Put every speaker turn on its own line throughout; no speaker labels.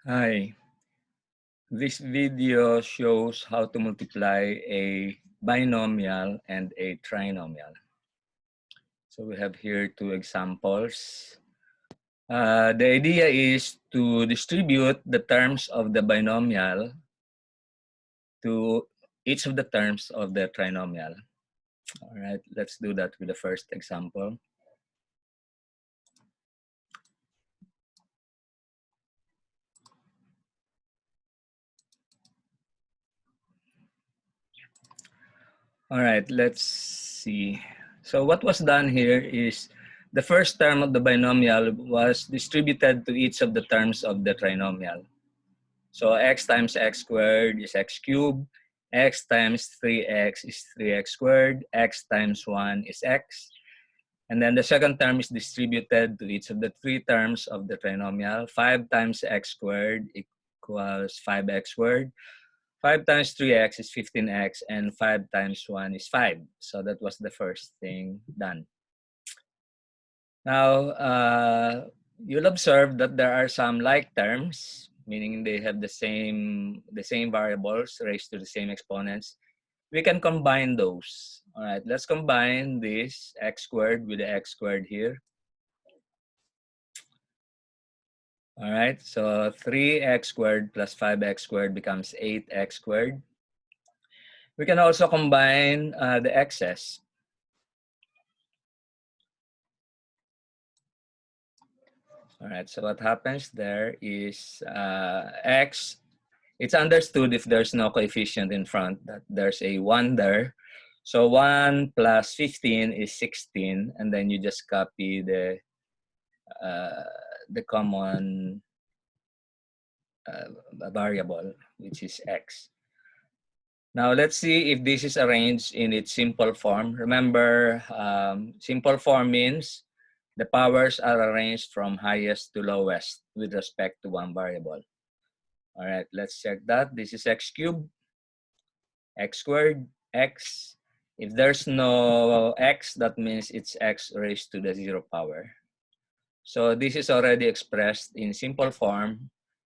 Hi, this video shows how to multiply a binomial and a trinomial. So we have here two examples. The idea is to distribute the terms of the binomial to each of the terms of the trinomial. All right, let's do that with the first example. All right, let's see. So what was done here is the first term of the binomial was distributed to each of the terms of the trinomial. So x times x squared is x cubed, x times 3x is 3x squared, x times 1 is x. And then the second term is distributed to each of the three terms of the trinomial. 5 times x squared equals 5x squared. 5 times 3x is 15x, and 5 times 1 is 5. So that was the first thing done. Now, you'll observe that there are some like terms, meaning they have the same variables raised to the same exponents. We can combine those. All right, let's combine this x squared with the x squared here. All right, so 3x squared plus 5x squared becomes 8x squared. We can also combine the x's. All right, so what happens there is x, it's understood if there's no coefficient in front that there's a 1 there. So 1 plus 15 is 16, and then you just copy the common variable, which is x. Now let's see if this is arranged in its simple form. Remember, simple form means the powers are arranged from highest to lowest with respect to one variable. All right, let's check that. This is x cubed, x squared, x. If there's no x, that means it's x raised to the 0 power. So this is already expressed in simple form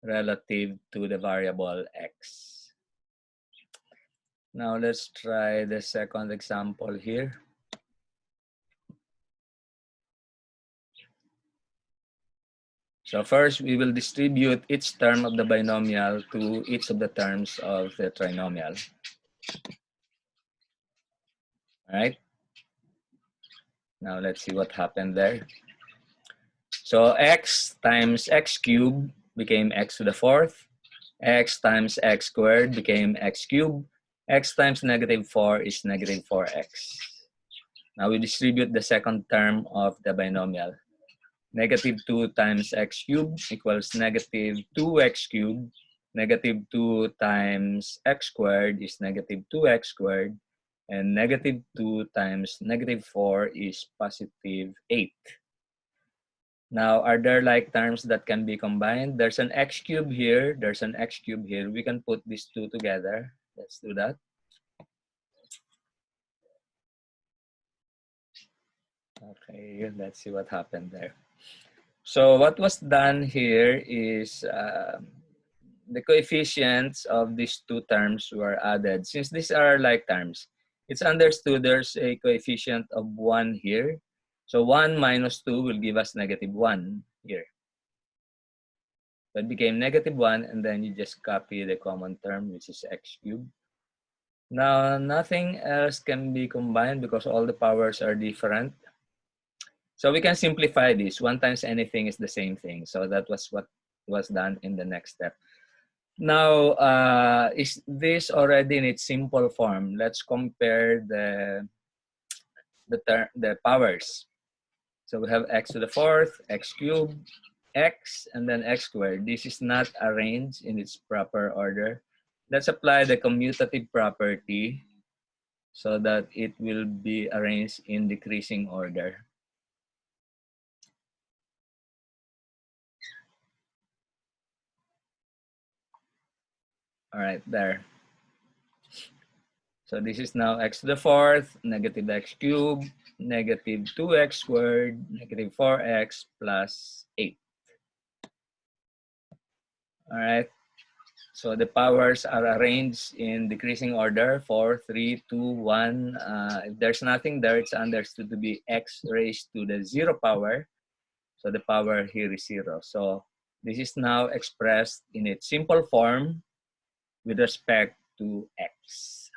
relative to the variable x. Now let's try the second example here. So first, we will distribute each term of the binomial to each of the terms of the trinomial. All right. Now let's see what happened there. So x times x cubed became x to the fourth. X times x squared became x cubed. X times negative 4 is negative 4x. Now we distribute the second term of the binomial. Negative 2 times x cubed equals negative 2x cubed. Negative 2 times x squared is negative 2x squared. And negative 2 times negative 4 is positive 8. Now, are there like terms that can be combined? There's an x cube here. There's an x cube here. We can put these two together. Let's do that. Okay, let's see what happened there. So what was done here is the coefficients of these two terms were added. Since these are like terms, it's understood there's a coefficient of 1 here. So 1 minus 2 will give us negative 1 here. So it became negative 1, and then you just copy the common term, which is x cubed. Now, nothing else can be combined because all the powers are different. So we can simplify this. 1 times anything is the same thing. So that was what was done in the next step. Now, is this already in its simple form? Let's compare the powers. So we have x to the fourth, x cubed, x, and then x squared. This is not arranged in its proper order. Let's apply the commutative property so that it will be arranged in decreasing order. All right, there. So this is now x to the fourth, negative x cubed, negative 2x squared, negative 4x plus 8. All right. So the powers are arranged in decreasing order, 4, 3, 2, 1. If there's nothing there, it's understood to be x raised to the 0 power. So the power here is 0. So this is now expressed in its simple form with respect to x.